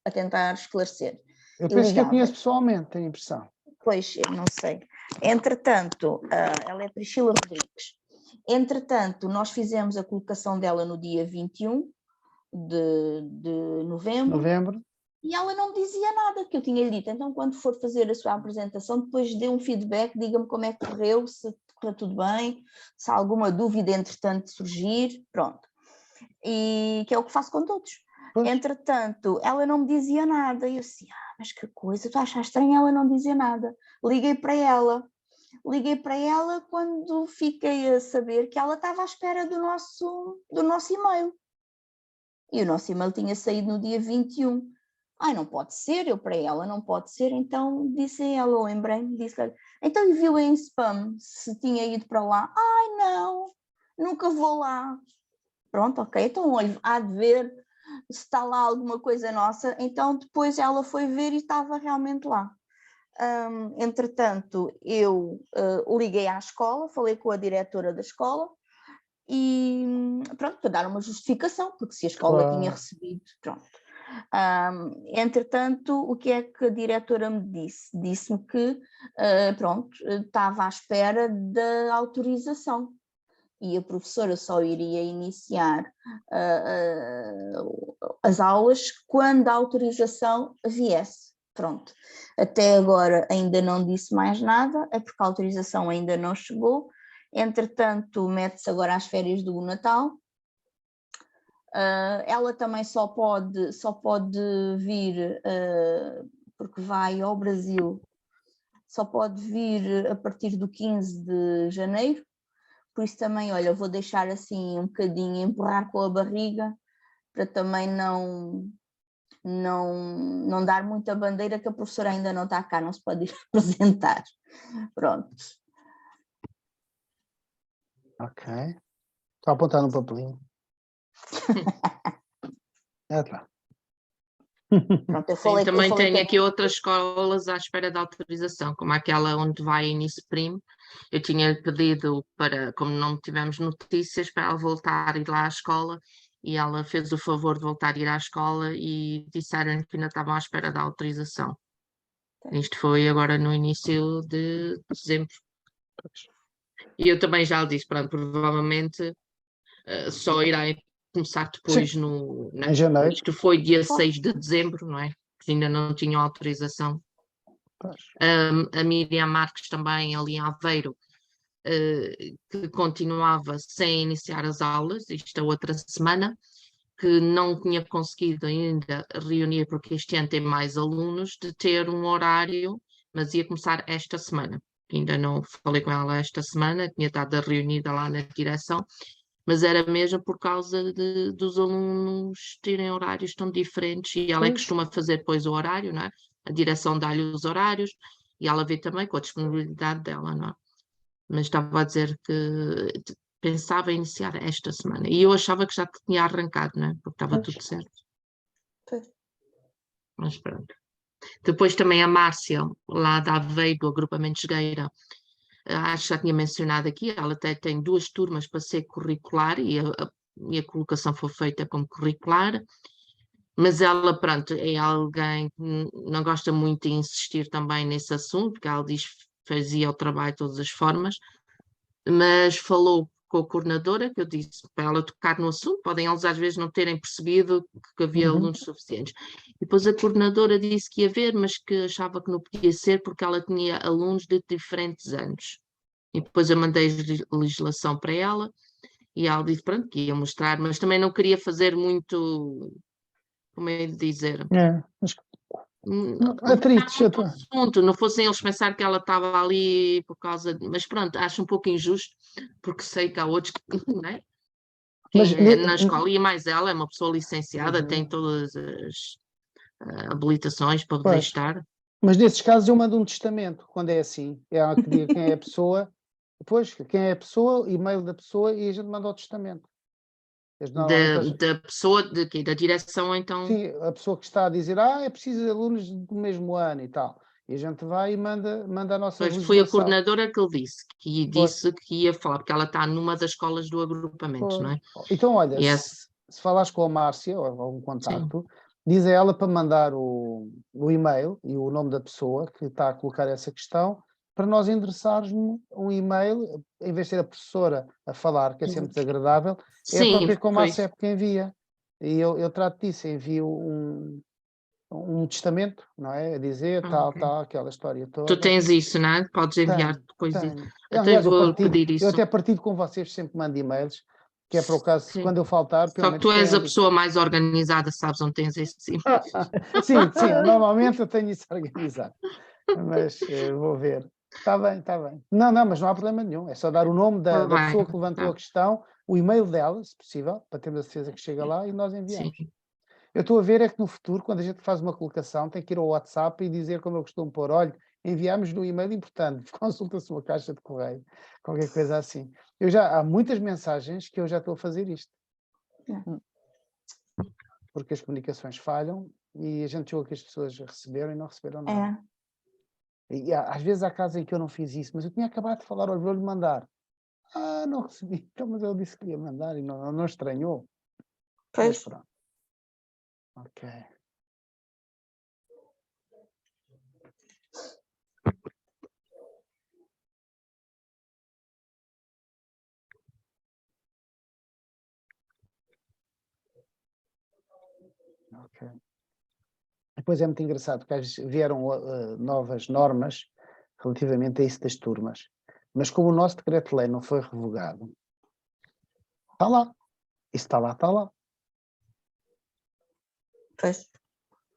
a tentar esclarecer. Eu penso que eu conheço pessoalmente, tenho a impressão. Pois, eu não sei. Entretanto, ela é Priscila Rodrigues. Entretanto, nós fizemos a colocação dela no dia 21 de novembro. E ela não me dizia nada, que eu tinha-lhe dito. Então, quando for fazer a sua apresentação, depois dê um feedback, diga-me como é que correu, se correu tudo bem, se há alguma dúvida, entretanto, surgir, pronto. E que é o que faço com todos. Pois. Entretanto, ela não me dizia nada. E eu assim, mas que coisa, tu achas estranho ela não dizer nada? Liguei para ela quando fiquei a saber que ela estava à espera do nosso e-mail. E o nosso e-mail tinha saído no dia 21. Não pode ser, eu para ela, não pode ser. Então disse a ela, lembrei-me, disse-lhe, então viu em spam se tinha ido para lá? Não, nunca vou lá. Pronto, ok, então olha, há de ver se está lá alguma coisa nossa. Então depois ela foi ver e estava realmente lá. Entretanto, eu liguei à escola, falei com a diretora da escola e pronto, para dar uma justificação, porque se a escola tinha recebido, pronto. Entretanto, o que é que a diretora me disse? Disse-me que, pronto, estava à espera da autorização e a professora só iria iniciar as aulas quando a autorização viesse. Pronto, até agora ainda não disse mais nada, é porque a autorização ainda não chegou. Entretanto, mete-se agora às férias do Natal. Ela também só pode vir, porque vai ao Brasil, só pode vir a partir do 15 de janeiro. Por isso também, olha, vou deixar assim um bocadinho, empurrar com a barriga, para também não dar muita bandeira, que a professora ainda não está cá, não se pode ir apresentar. Pronto. Ok. Estou a apontar no papelinho. Tá. Pronto, Sim, também tenho aqui outras escolas à espera de autorização, como aquela onde vai a Inisprime. Eu tinha pedido para, como não tivemos notícias, para ela voltar a ir lá à escola, e ela fez o favor de voltar a ir à escola e disseram que ainda estavam à espera da autorização. Isto foi agora no início de dezembro. E eu também já lhe disse, pronto, provavelmente só irá começar depois em janeiro. Isto foi dia 6 de dezembro, não é? Que ainda não tinham autorização. A Miriam Marques também ali em Aveiro, que continuava sem iniciar as aulas, isto a outra semana, que não tinha conseguido ainda reunir, porque este ano tem mais alunos, de ter um horário, mas ia começar esta semana. Ainda não falei com ela esta semana, tinha estado reunida lá na direção, mas era mesmo por causa dos alunos terem horários tão diferentes, e ela costuma fazer depois o horário, não é? A direção dá-lhe os horários e ela vê também com a disponibilidade dela, não é? Mas estava a dizer que pensava em iniciar esta semana e eu achava que já tinha arrancado, não é? Porque estava tudo certo. Mas pronto. Depois também a Márcia, lá da Aveiro, do agrupamento Jogueira, acho que já tinha mencionado aqui, ela até tem 2 turmas para ser curricular e a colocação foi feita como curricular, mas ela, pronto, é alguém que não gosta muito de insistir também nesse assunto, porque ela diz que fazia o trabalho de todas as formas, mas falou com a coordenadora, que eu disse para ela tocar no assunto, podem eles às vezes não terem percebido que havia alunos suficientes. E depois a coordenadora disse que ia ver, mas que achava que não podia ser porque ela tinha alunos de diferentes anos. E depois eu mandei a legislação para ela e ela disse, pronto, que ia mostrar, mas também não queria fazer muito, como é de dizer... Atritos, assunto, não fossem eles pensar que ela estava ali por causa de... Mas pronto, acho um pouco injusto, porque sei que há outros que não é? Na escola, e mais ela é uma pessoa licenciada, tem todas as habilitações para poder estar. Mas nesses casos eu mando um testamento, quando é assim. É ela que diga quem é a pessoa Depois, quem é a pessoa, e-mail da pessoa, e a gente manda o testamento. Normalmente, Da pessoa, de quê? Da direção, então. sim, a pessoa que está a dizer, é preciso de alunos do mesmo ano e tal. E a gente vai e manda a nossa Pois foi a legislação. coordenadora que ele disse que ia falar, porque ela está numa das escolas do agrupamento, não é? Então, olha, E se falares com a Márcia, ou algum sim, contacto, diz a ela para mandar o e-mail e o nome da pessoa que está a colocar essa questão, para nós endereçarmos um e-mail, em vez de ser a professora a falar, que é sempre desagradável, é a sim, própria pois. Comacep que envia. E eu trato disso, envio um testamento, não é? A dizer tal, Ok. aquela história Tu toda. tens isso, não é? Podes enviar Tenho, depois. tenho. Até Aliás, vou pedir eu isso. até partilho com vocês, sempre mando e-mails, que é para o caso, Sim. quando eu faltar, pelo Só que menos tu és a tenham. pessoa mais organizada, sabes onde tens esse sim. Sim, normalmente eu tenho isso organizado, mas vou ver. Está bem, está bem. Não, mas não há problema nenhum, é só dar o nome da Tá pessoa bem, que levantou tá. a questão, o e-mail dela, se possível, para termos a certeza que chega lá e nós enviamos. Sim. Eu estou a ver é que no futuro, quando a gente faz uma colocação, tem que ir ao WhatsApp e dizer, como eu costumo pôr, olha, enviamos no e-mail importante, consulta a sua caixa de correio, qualquer coisa assim. Há muitas mensagens que eu já estou a fazer isto. Porque as comunicações falham e a gente julga que as pessoas receberam e não receberam nada. E às vezes há casos em que eu não fiz isso, mas eu tinha acabado de falar, olha, vou-lhe mandar. Não recebi. Então, mas eu disse que ia mandar e não estranhou. Mas Pois. pronto. Ok. Ok. Depois é muito engraçado, porque às vezes vieram novas normas relativamente a isso das turmas. Mas como o nosso decreto-lei não foi revogado, está lá. Isso está lá, está lá. Pois.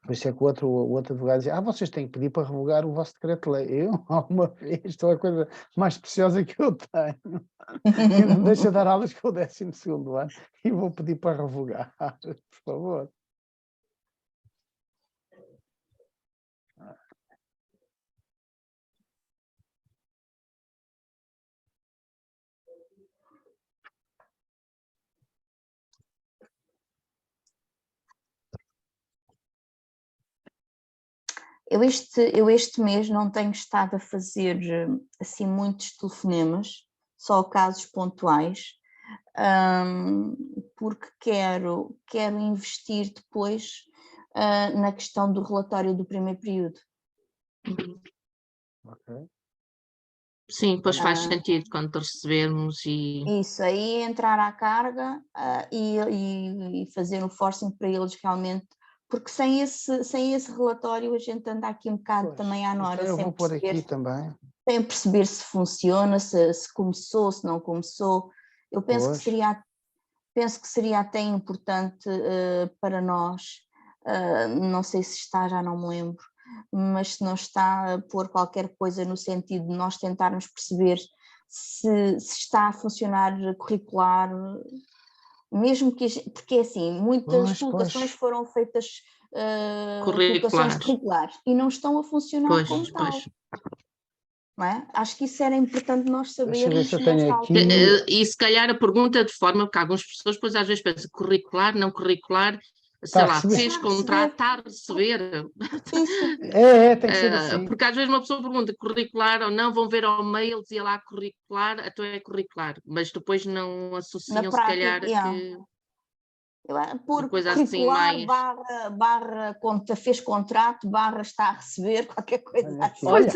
Por isso é que o outro advogado dizia, vocês têm que pedir para revogar o vosso decreto-lei. Eu, alguma vez, isto é a coisa mais preciosa que eu tenho. E não me deixa dar aulas com o 12º ano e vou pedir para revogar, por favor. Eu este mês não tenho estado a fazer assim muitos telefonemas, só casos pontuais, porque quero investir depois na questão do relatório do primeiro período. Okay. Sim, pois faz sentido quando recebermos e... Isso, aí entrar à carga e fazer um forcing para eles realmente, porque sem esse relatório a gente anda aqui um bocado também à nora, então eu vou pôr aqui também. sem perceber se funciona, se começou, se não começou. Eu penso que seria até importante para nós, não sei se está, já não me lembro, mas se não está a pôr qualquer coisa no sentido de nós tentarmos perceber se está a funcionar curricular, mesmo que, porque assim, muitas colocações foram feitas colocações curriculares e não estão a funcionar como tal. Não é? Acho que isso era importante nós sabermos nesta altura. E se calhar a pergunta de forma, porque algumas pessoas depois às vezes pensam curricular, não curricular, sei lá, fez contrato, está a receber. Isso. Tem que ser assim. Porque às vezes uma pessoa pergunta curricular ou não, vão ver ao mail, dizia lá curricular, então é curricular, mas depois não associam se calhar que... Por curricular, assim, barra conta, fez contrato, barra está a receber, qualquer coisa assim. Olha,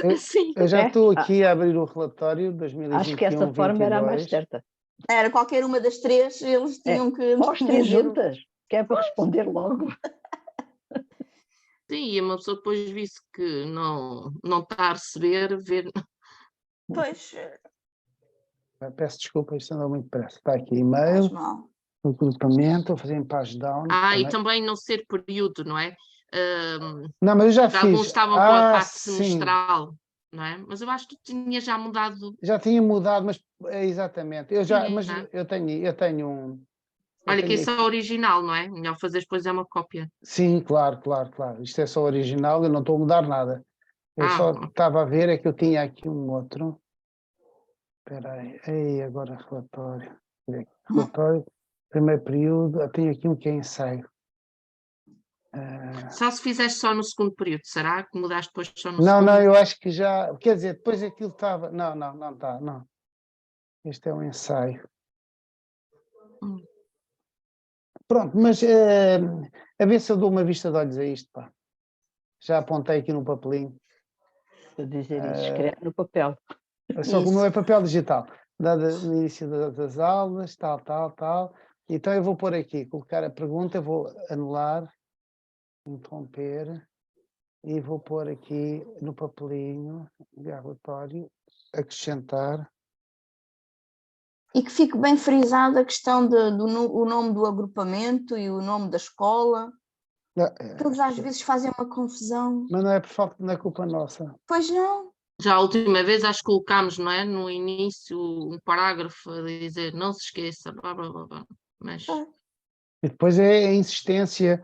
eu já estou aqui a abrir o relatório de 2021. Acho que essa forma era a mais certa. Era qualquer uma das três, eles tinham que... As três juntas, que é para responder logo. Sim, e uma pessoa depois visse que não está a receber, ver... Pois. Peço desculpa, isto andou muito depressa. Está aqui e-mail. Recrutamento, vou fazer em page down. E também não ser período, não é? Não, mas eu já fiz. Alguns estavam com a parte semestral, não é? Mas eu acho que tu tinha já mudado. Já tinha mudado, mas exatamente. Mas eu tenho um. Olha, que isso é original, não é? Melhor fazer depois é uma cópia. Sim, claro. Isto é só original, eu não estou a mudar nada. Eu só estava a ver, é que eu tinha aqui um outro. Espera aí, agora relatório. Relatório, primeiro período, tenho aqui um que é ensaio. Só se fizeste só no segundo período, será que mudaste depois só no Não, segundo? não, eu acho que já, quer dizer, depois aquilo estava, não está, não. Este é um ensaio. Pronto, mas a ver se eu dou uma vista de olhos a isto, pá. Já apontei aqui no papelinho. Vou dizer isso, escreve no papel. Só que o meu Isso. é papel digital. Dado no início das aulas, tal. Então eu vou pôr aqui, colocar a pergunta, vou anular, interromper, e vou pôr aqui no papelinho, enviar relatório, acrescentar. E que fique bem frisada a questão o nome do agrupamento e o nome da escola. Que eles às vezes fazem uma confusão. Mas não é por falta, não é culpa nossa. Pois não. Já a última vez acho que colocámos, não é? No início um parágrafo a dizer não se esqueça, blá blá blá blá. Mas E depois é a insistência.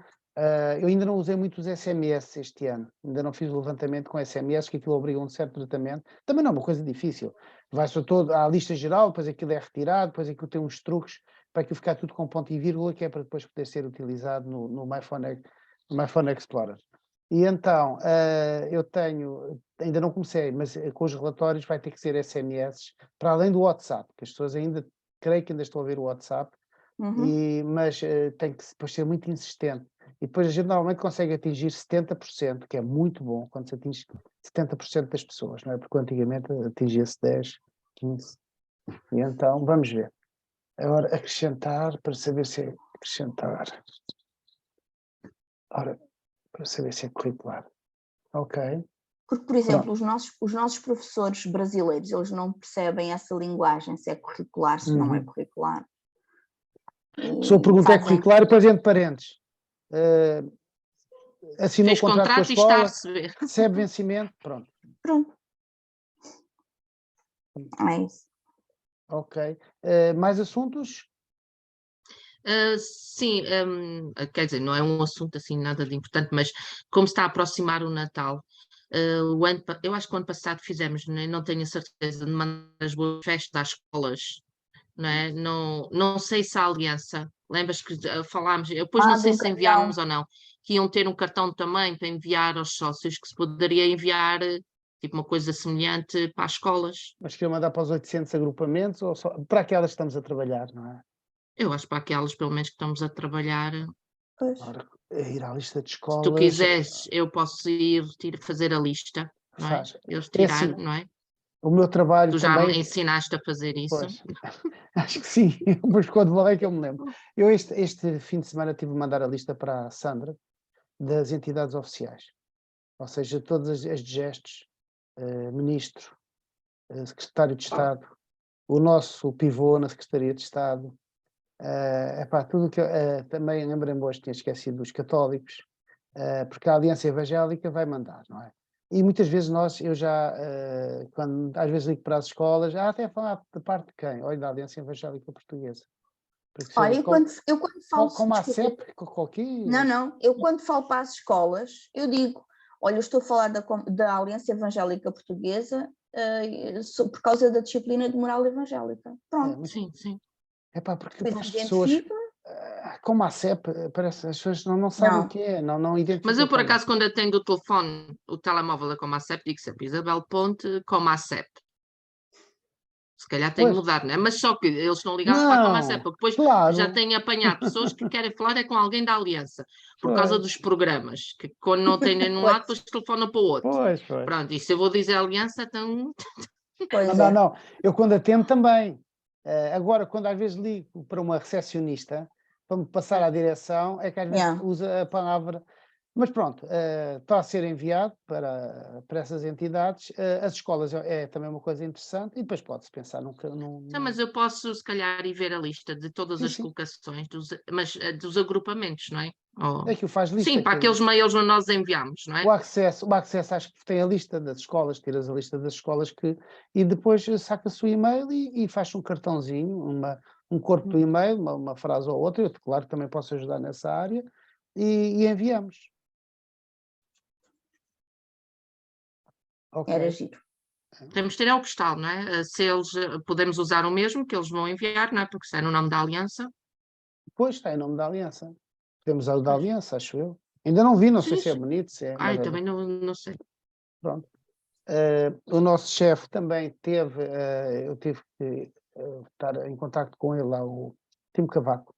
Eu ainda não usei muito os SMS este ano. Ainda não fiz o levantamento com SMS, que aquilo obriga um certo tratamento. Também não é uma coisa difícil. Vai-se todo à lista geral, depois aquilo é retirado, depois aquilo tem uns truques para aquilo ficar tudo com ponto e vírgula, que é para depois poder ser utilizado no MyPhone Explorer. E então, eu tenho, ainda não comecei, mas com os relatórios vai ter que ser SMS, para além do WhatsApp, que as pessoas ainda, creio que ainda estão a ver o WhatsApp, mas tem que depois ser muito insistente. E depois a gente normalmente consegue atingir 70%, que é muito bom quando se atinge 70% das pessoas, não é? Porque antigamente atingia-se 10, 15. E então, vamos ver. Agora, acrescentar, para saber se é acrescentar. Ora, para saber se é curricular. Ok. Porque, por exemplo, os nossos professores brasileiros, eles não percebem essa linguagem, se é curricular, se não é curricular. A sua pergunta é curricular e depois entre parênteses. Assinou o contrato com a escola, recebe vencimento, pronto. Pronto. É isso. Ok. Mais assuntos? Sim, quer dizer, não é um assunto assim nada de importante, mas como está a aproximar o Natal, eu acho que o ano passado fizemos, não tenho a certeza, de mandar as boas festas às escolas, não é? Não sei se a Aliança, lembras que falámos, eu depois não sei se enviámos ou não, que iam ter um cartão também para enviar aos sócios, que se poderia enviar tipo uma coisa semelhante para as escolas. Mas queria mandar para os 800 agrupamentos ou só para aquelas que estamos a trabalhar, não é? Eu acho para aquelas, pelo menos, que estamos a trabalhar. Pois. Ora, ir à lista de escolas. Se tu quiseres, eu posso ir fazer a lista, não é? Faz. Eu retirar, assim, não é? O meu trabalho Tu já também. me ensinaste a fazer isso. Pois, acho que sim, mas quando vou é que eu me lembro. Eu este fim de semana tive de mandar a lista para a Sandra das entidades oficiais, ou seja, todas as gestos, ministro, secretário de Estado, o nosso pivô na Secretaria de Estado, tudo que também lembrem hoje, tinha esquecido dos católicos, porque a Aliança Evangélica vai mandar, não é? E muitas vezes eu já, quando às vezes ligo para as escolas, até falar da parte de quem? Olha, da Aliança Evangélica Portuguesa. Porque Olha, eu quando falo... como a CEP, qualquer... Não, eu quando falo para as escolas, eu digo, olha, eu estou a falar da Aliança Evangélica Portuguesa por causa da disciplina de moral evangélica. Pronto. Sim. Porque para as pessoas... Como a CEP, parece as pessoas não sabem o que é, não identificam. Mas eu, por acaso, quando atendo o telefone, o telemóvel da Comasep, digo sempre Isabel Ponte, Comasep. Se calhar tenho que mudar, não é? Mas só que eles não ligavam para a Comasep, porque depois já tenho apanhado pessoas que querem falar é com alguém da Aliança, por causa dos programas, que quando não têm num lado, depois telefonam para o outro. Pois. Pronto, e se eu vou dizer Aliança, então... Não. Eu quando atendo também. Agora, quando às vezes ligo para uma recepcionista, para me passar à direção, é que às vezes usa a palavra... Mas pronto, está a ser enviado para essas entidades. As escolas é também uma coisa interessante e depois pode-se pensar num... Mas eu posso, se calhar, ir ver a lista de todas as colocações, mas dos agrupamentos, não é? É que o faz lista. Sim, para aqueles mails onde nós enviamos, não é? O acesso acho que tem a lista das escolas, tiras a lista das escolas e depois saca-se o e-mail e faz um cartãozinho, um corpo do e-mail, uma frase ou outra. Eu, claro, também posso ajudar nessa área e enviamos. Okay. Era giro. Podemos ter é o postal, não é? Se eles podemos usar o mesmo que eles vão enviar, não é? Porque se é no nome da aliança. Pois, está em nome da aliança. Podemos usar o da aliança, acho eu. Ainda não vi, não sei Sim, se é sim. bonito, se é... Ai, mas olha, também não sei. pronto. O nosso chefe também teve, eu tive que estar em contacto com ele lá, o Timo Cavaco,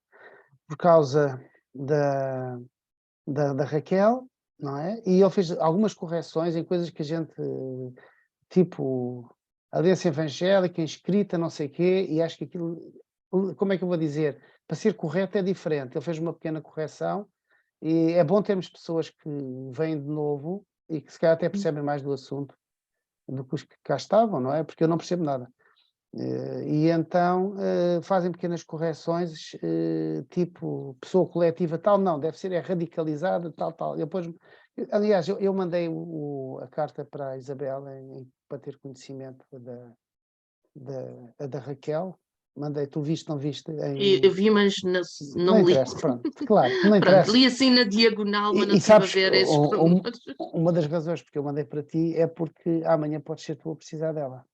por causa da Raquel, não é? E ele fez algumas correções em coisas que a gente, tipo, aliança evangélica, inscrita, não sei o quê, e acho que aquilo, como é que eu vou dizer? Para ser correto é diferente. Ele fez uma pequena correção e é bom termos pessoas que vêm de novo e que se calhar até percebem mais do assunto do que os que cá estavam, não é? Porque eu não percebo nada. E então fazem pequenas correções, tipo pessoa coletiva tal, não, deve ser radicalizada, tal. Depois, aliás, eu mandei a carta para a Isabel para ter conhecimento da Raquel. Mandei, tu viste, não viste? Eu vi, mas Não não li. interessa, pronto, claro, não Pronto, interessa. li assim na diagonal, mas não E estive a sabes, ver esses pormenores. uma das razões porque eu mandei para ti é porque amanhã podes ser tu a precisar dela.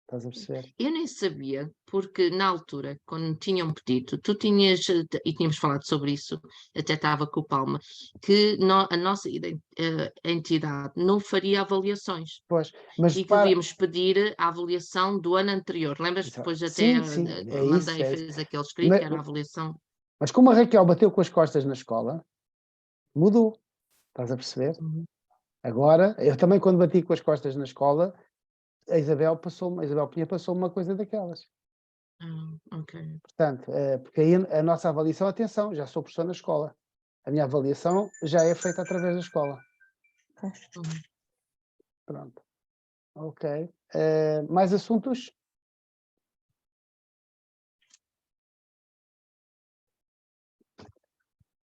Estás a perceber? Eu nem sabia, porque na altura, quando tinham pedido, tu tinhas, e tínhamos falado sobre isso, até estava com o Palma, que a nossa entidade não faria avaliações Pois, mas e que repara, devíamos pedir a avaliação do ano anterior. Lembras? Depois até sim, é mandei, isso. fez aquele escrito, que Mas, era a avaliação. mas como a Raquel bateu com as costas na escola, mudou. Estás a perceber? Uhum. Agora, eu também quando bati com as costas na escola, a Isabel Pinheiro passou uma coisa daquelas. Ok. Portanto, porque aí a nossa avaliação, atenção, já sou professor na escola. A minha avaliação já é feita através da escola. Uhum. Pronto. Ok. Mais assuntos?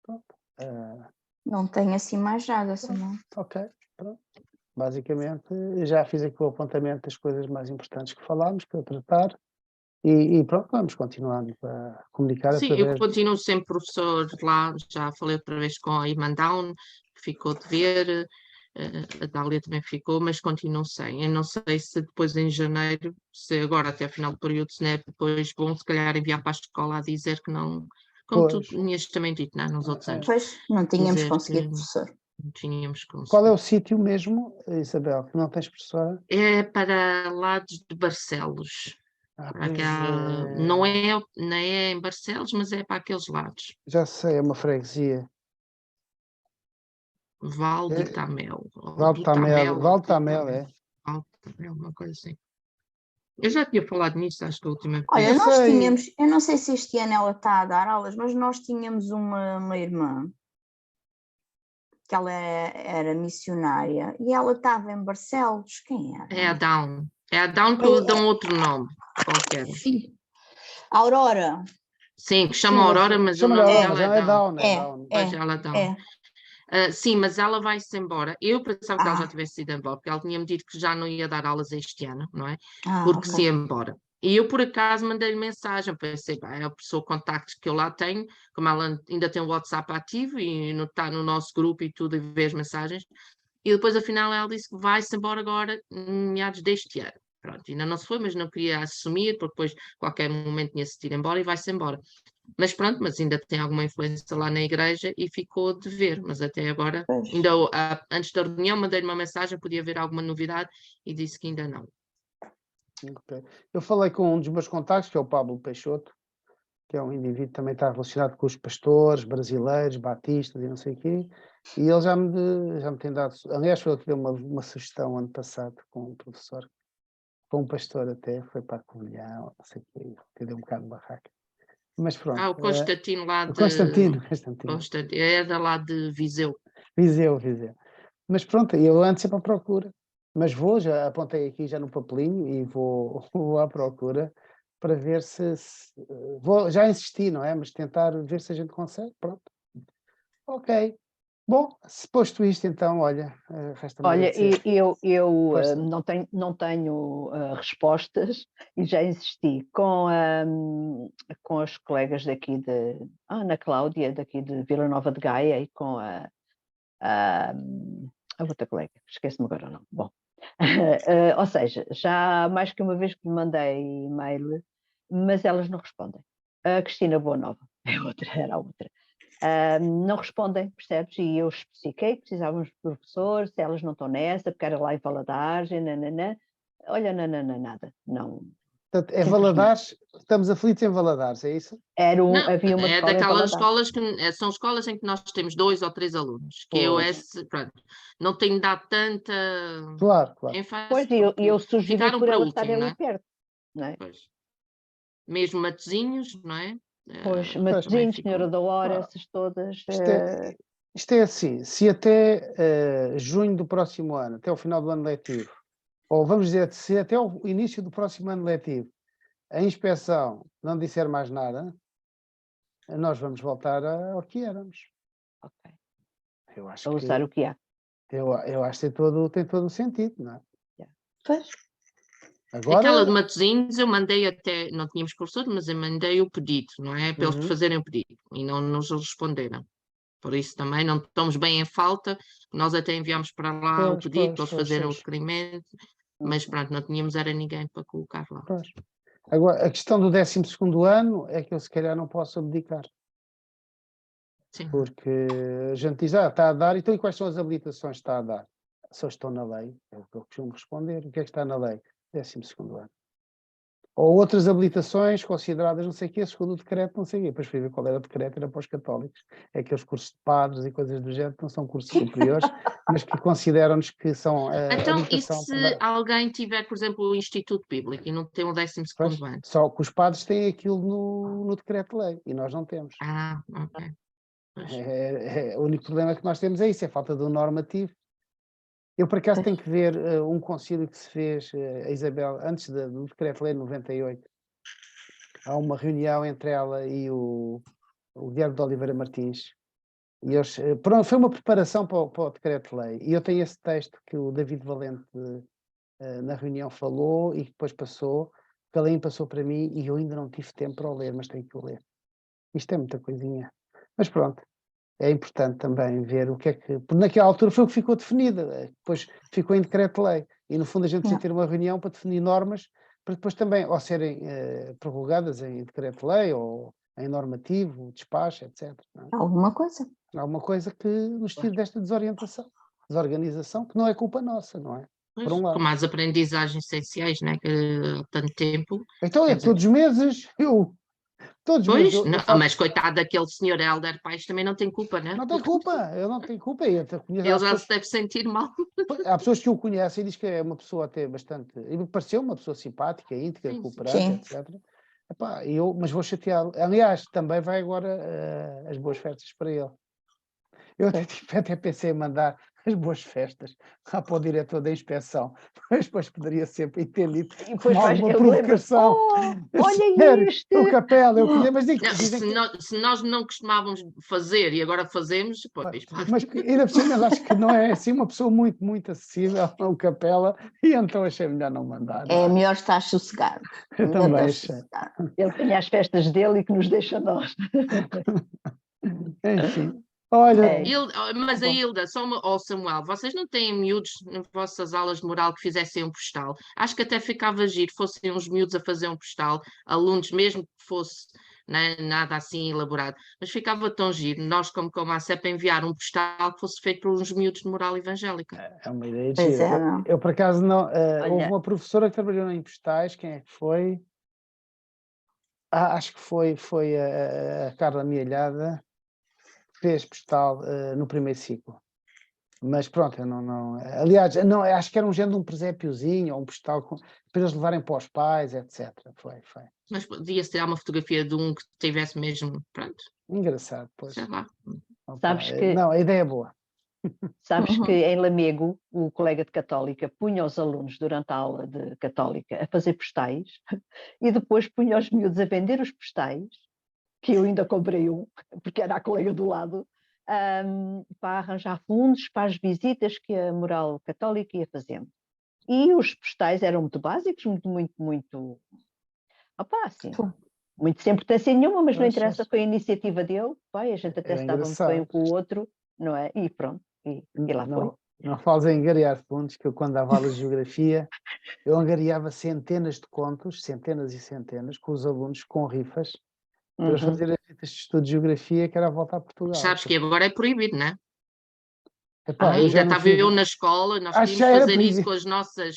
Pronto. Não tenho assim mais nada, Samuel. Ok. Pronto. Basicamente, já fiz aqui o apontamento das coisas mais importantes que falámos, para tratar. E pronto, vamos continuando a comunicar Sim, eu através. continuo sempre professor lá, já falei outra vez com a Irmã Down, que ficou de ver, a Dália também ficou, mas continuo sem. Eu não sei se depois em janeiro, se agora até ao final do período, se não é depois bom se calhar enviar para a escola a dizer que não, como tu Pois. tinhas também dito, não é? Nos outros anos, Pois, não tínhamos dizer que conseguido, professor. não tínhamos Qual é conseguido. o sítio mesmo, Isabel, que não tens professora? É para lados de Barcelos. Para Pois não é em Barcelos, mas é para aqueles lados. já sei, é uma freguesia. Val de Tamel. Ou Val do Tamel, Tamel. Val Tamel, é. Val de Tamel, uma coisa assim. Eu já tinha falado nisso, acho que a última Olha, vez. Eu nós sei. tínhamos, eu não sei se este ano ela está a dar aulas, mas nós tínhamos uma irmã que ela era missionária e ela estava em Barcelos. Quem era? É a Down. É a Down que dão outro nome qualquer. Aurora. Sim, que chama Aurora, mas o chama-lhe nome Aurora, dela mas é ela é Down. Down, Down. Pois ela é Down. Sim, mas ela vai-se embora. Eu pensava que ela já tivesse ido embora, porque ela tinha-me dito que já não ia dar aulas este ano, não é? Porque se ia embora. E eu, por acaso, mandei-lhe mensagem, pensei, é a pessoa contactos que eu lá tenho, como ela ainda tem o WhatsApp ativo e está no nosso grupo e tudo, e vê as mensagens. E depois, afinal, ela disse que vai-se embora agora, em meados deste ano. Pronto, ainda não se foi, mas não queria assumir, porque depois, qualquer momento, tinha-se de ir embora e vai-se embora. Mas pronto, mas ainda tem alguma influência lá na igreja e ficou de ver, mas até agora, ainda antes da reunião, mandei-lhe uma mensagem, podia haver alguma novidade e disse que ainda não. Okay. Eu falei com um dos meus contactos, que é o Pablo Peixoto, que é um indivíduo que também está relacionado com os pastores brasileiros, batistas e não sei o quê, e ele já me tem dado, aliás, foi ele que deu uma sugestão ano passado com um professor, com um pastor até, foi para a Covilhã, não sei o quê, que deu um bocado de barraca. Mas pronto. O Constantino lá o de... Constantino. Era lá de Viseu. Viseu. Mas pronto, eu ando sempre à procura. Mas já apontei aqui já no papelinho e vou à procura para ver vou já insisti, não é? Mas tentar ver se a gente consegue, pronto. Ok. Bom, se posto isto, então, olha, resta-me Olha, agradecer. eu Força. não tenho respostas e já insisti com os colegas daqui de Ana Cláudia, daqui de Vila Nova de Gaia, e com a outra colega, esquece-me agora o nome. Bom, Ou seja, já mais que uma vez que lhe mandei e-mail, mas elas não respondem. A Cristina Boa Nova era a outra. Não respondem, percebes? E eu especifiquei que precisávamos de professor, se elas não estão nessa, porque era lá em Valadares, nananã. Olha, nada, não. Portanto, é Simplesmente. Valadares, estamos aflitos em Valadares, é isso? Não, Havia uma é escola em daquelas Valadares. escolas que são escolas em que nós temos 2 ou 3 alunos, que eu Pois. pronto, não tenho dado tanta Claro, claro. Pois, ênfase e eu porque sugeri ficaram por para elas último, estarem não ali é? perto, não é? Pois. Mesmo Matosinhos, não é? Pois, Também Matosinhos, ficou. Senhora da Hora, Ah, essas todas. Isto é assim, se até junho do próximo ano, até o final do ano letivo, ou vamos dizer, se até o início do próximo ano letivo, a inspeção não disser mais nada, nós vamos voltar ao que éramos. Ok. Eu acho A usar o que há. eu acho que tem todo o sentido, não é? Pois. Aquela de Agora, Matosinhos eu mandei até, não tínhamos professor, mas eu mandei o pedido, não é? Para eles uhum, fazerem o pedido e não nos responderam. Por isso também não estamos bem em falta. Nós até enviámos para lá o pedido para eles fazerem o pois. requerimento, mas pronto, não tínhamos era ninguém para colocar lá. Pois. Agora, a questão do 12º ano é que eu se calhar não posso abdicar, Sim. porque a gente diz, está a dar, então e quais são as habilitações que está a dar? Só estão na lei, é o que eu costumo responder. O que é que está na lei? 12º ano. Ou outras habilitações consideradas não sei o quê, segundo o decreto, não sei o quê. Depois fui ver qual era o decreto, era para os católicos. É aqueles cursos de padres e coisas do género, que não são cursos superiores, mas que consideram-nos que são Então, e habilitação se para... alguém tiver, por exemplo, o Instituto Bíblico e não tem o 12º ano? Só que os padres têm aquilo no decreto-lei e nós não temos. Ah, ok. Pois. O único problema que nós temos é isso, é a falta do normativo. Eu, por acaso, tenho que ver um concílio que se fez, a Isabel, antes do decreto-lei de 98. Há uma reunião entre ela e o Guilherme de Oliveira Martins. E eles, pronto, foi uma preparação para o decreto-lei. E eu tenho esse texto que o David Valente na reunião falou e que depois passou, que além passou para mim e eu ainda não tive tempo para o ler, mas tenho que o ler. Isto é muita coisinha. Mas pronto, é importante também ver o que é que... Porque naquela altura foi o que ficou definido, depois ficou em decreto-lei. E no fundo a gente precisa ter uma reunião para definir normas, para depois também ou serem prorrogadas em decreto-lei ou em normativo, despacho, etc. Não é? Alguma coisa. Alguma coisa que nos tire desta desorientação, desorganização, que não é culpa nossa, não é? Por Pois, um lado. como as aprendizagens essenciais, né? Que há tanto tempo. Então é Quer dizer, todos os meses, todos os meses pois, eu mas faço. coitado daquele senhor Helder Paes também não tem culpa, né? Não tem culpa, eu não tenho culpa. Eu até conheço, Ele já se deve sentir mal. há pessoas que o conhecem e diz que é uma pessoa até bastante. E me pareceu uma pessoa simpática, íntegra, Sim, sim. cooperante, Sim. etc. Epá, mas vou chateá-lo. Aliás, também vai agora as boas festas para ele. Eu até pensei em mandar as boas festas lá para o diretor da inspeção, mas depois poderia ser entendido E depois como alguma ele lembra-se, provocação. olha Sério, o este! Capela, eu conheço, mas Não, dizem que. se nós não costumávamos fazer e agora fazemos, pois. Mas ainda por cima, acho que não é assim uma pessoa muito, muito acessível, o Capela, e então achei melhor não mandar. Não É é? melhor estar sossegado. Eu Melhor também estar achei. sossegado. Ele tem as festas dele e que nos deixa a nós. Enfim, olha, Mas a bom, Hilda, ou Samuel, vocês não têm miúdos nas vossas aulas de moral que fizessem um postal? Acho que até ficava giro, fossem uns miúdos a fazer um postal, alunos mesmo que fosse nada assim elaborado, mas ficava tão giro, nós como a CEP enviar um postal que fosse feito por uns miúdos de moral evangélica. é uma ideia de Pois gira. é, não. Eu, por acaso, não. Houve Olha, uma professora que trabalhou em postais, quem é que foi? Acho que foi a Carla Mialhada, que fez postal no primeiro ciclo. Mas pronto, eu não. Aliás, não, acho que era um género de um presépiozinho ou um postal para eles levarem para os pais, etc. Foi. Mas podia-se tirar uma fotografia de um que tivesse mesmo, pronto, Engraçado, pois. sei lá. Opa, sabes que, não, a ideia é boa. sabes que Uhum. em Lamego, o colega de Católica punha os alunos durante a aula de Católica a fazer postais e depois punha os miúdos a vender os postais, que eu ainda comprei um, porque era a colega do lado, para arranjar fundos para as visitas que a Moral Católica ia fazendo. E os postais eram muito básicos, muito, opá, assim, muito sem importância nenhuma, mas não interessa, foi a iniciativa dele, pai, a gente até Era se dava muito bem um engraçado. com o outro, não é? E pronto, e lá foi. Não fales em angariar fundos, que eu quando dava aulas de geografia, eu angariava centenas de contos, centenas e centenas, com os alunos, com rifas, para eles Uhum. fazerem as fitas de estudo de geografia, que era a volta a Portugal. Sabes que agora é proibido, não é? Epá, eu já Ainda não estava fiz. eu na escola, nós Acho que tínhamos já que era fazer isso proibido. com as nossas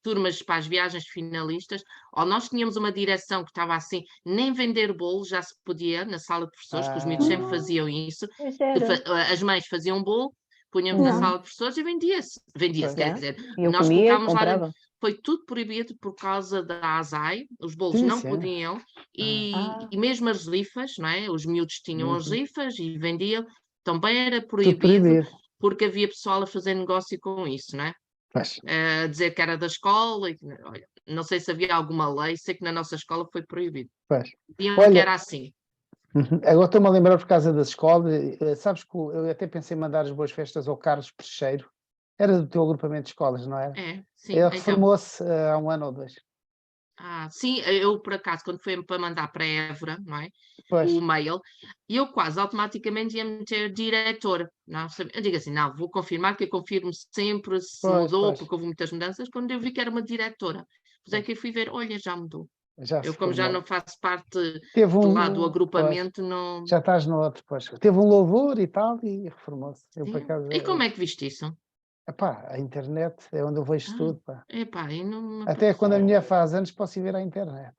turmas para as viagens finalistas, ou nós tínhamos uma direção que estava assim, nem vender bolo já se podia na sala de professores, que os miúdos sempre faziam isso, Pois que era. as mães faziam bolo, punhamos na Uhum. sala de professores e vendia-se. Vendia-se, Pois. quer Já. dizer, E eu nós comia, colocámos lá dentro, comprava. foi tudo proibido por causa da ASAI, os bolos Sim, não sim. podiam, Ah. e mesmo as rifas, não é? Os miúdos tinham as Uhum. rifas e vendiam, também era Tudo proibido, proibido. porque havia pessoal a fazer negócio com isso, não é? Pois. A dizer que era da escola, e, olha, não sei se havia alguma lei, sei que na nossa escola foi proibido. Pois. Diziam Olha, que era assim. Agora estou-me a lembrar por causa das escolas, sabes que eu até pensei em mandar as boas festas ao Carlos Perecheiro, era do teu agrupamento de escolas, não era? É, sim, Ele então. reformou-se há 1 ano ou 2. Sim, eu por acaso, quando foi para mandar para Évora, não é? Pois, O mail, eu quase automaticamente ia meter diretor. Não, eu digo assim, não, vou confirmar, que eu confirmo sempre se mudou, pois. porque houve muitas mudanças. Quando eu vi que era uma diretora, pois é que eu fui ver, olha, já mudou. Já Eu, se como já formou. não faço parte Teve do lado do pois, agrupamento, não. já estás no outro, pois. Teve um louvor e tal e reformou-se. Eu por Sim. acaso, E como é que viste isso? epá, a internet é onde eu vejo tudo, pá. Epá, e não me Até quando a apeteceu. mulher faz anos posso ir ver à internet.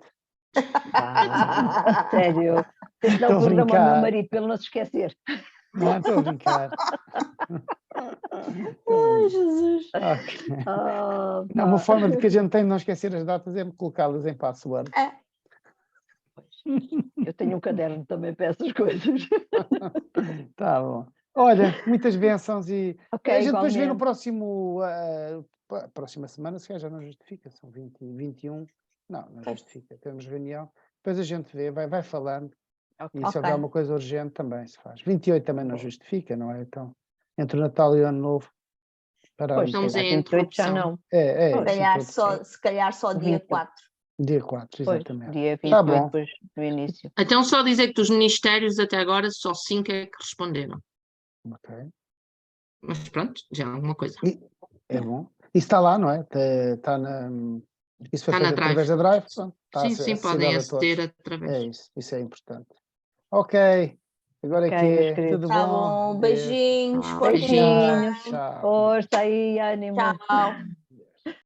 Ah, sério. Tens de dar Estou o a programa ao meu brincar. marido para ele não se esquecer. Não, estou a brincar. Ai, Jesus. Ok. Ah, Não, uma pá. forma de que a gente tem de não esquecer as datas é colocá-las em password. Eu tenho um caderno também para essas coisas. Tá bom. Olha, muitas bênçãos e Ok, a gente depois vê no igualmente. próximo, próxima semana, se calhar já não justifica, são 20 e 21. Não Pois. justifica, temos reunião. Depois a gente vê, vai falando. Ok. E se houver alguma coisa urgente também se faz. 28 também não justifica, não é? Então, entre o Natal e o Ano Novo, Pois, pararmos. Estamos se calhar em 28 já interrupção. não. É Pois. isso, Se calhar só dia 21. 4. dia 4, Pois, exatamente. dia Tá 28 bom. depois do início. Então, só dizer que dos ministérios até agora, só 5 é que responderam. Ok. Mas pronto, já é alguma coisa. É bom. Isso está lá, não é? Está na. Isso foi Está na feito através da Drive, pronto, está Sim, podem acessível a todos. aceder através. É isso é importante. Ok, agora é Ok, que meus é. queridos. Tudo Tá bom? bom, beijinhos, Ah, força. Beijinhos. Tchau. Força aí, ânimo. Tchau.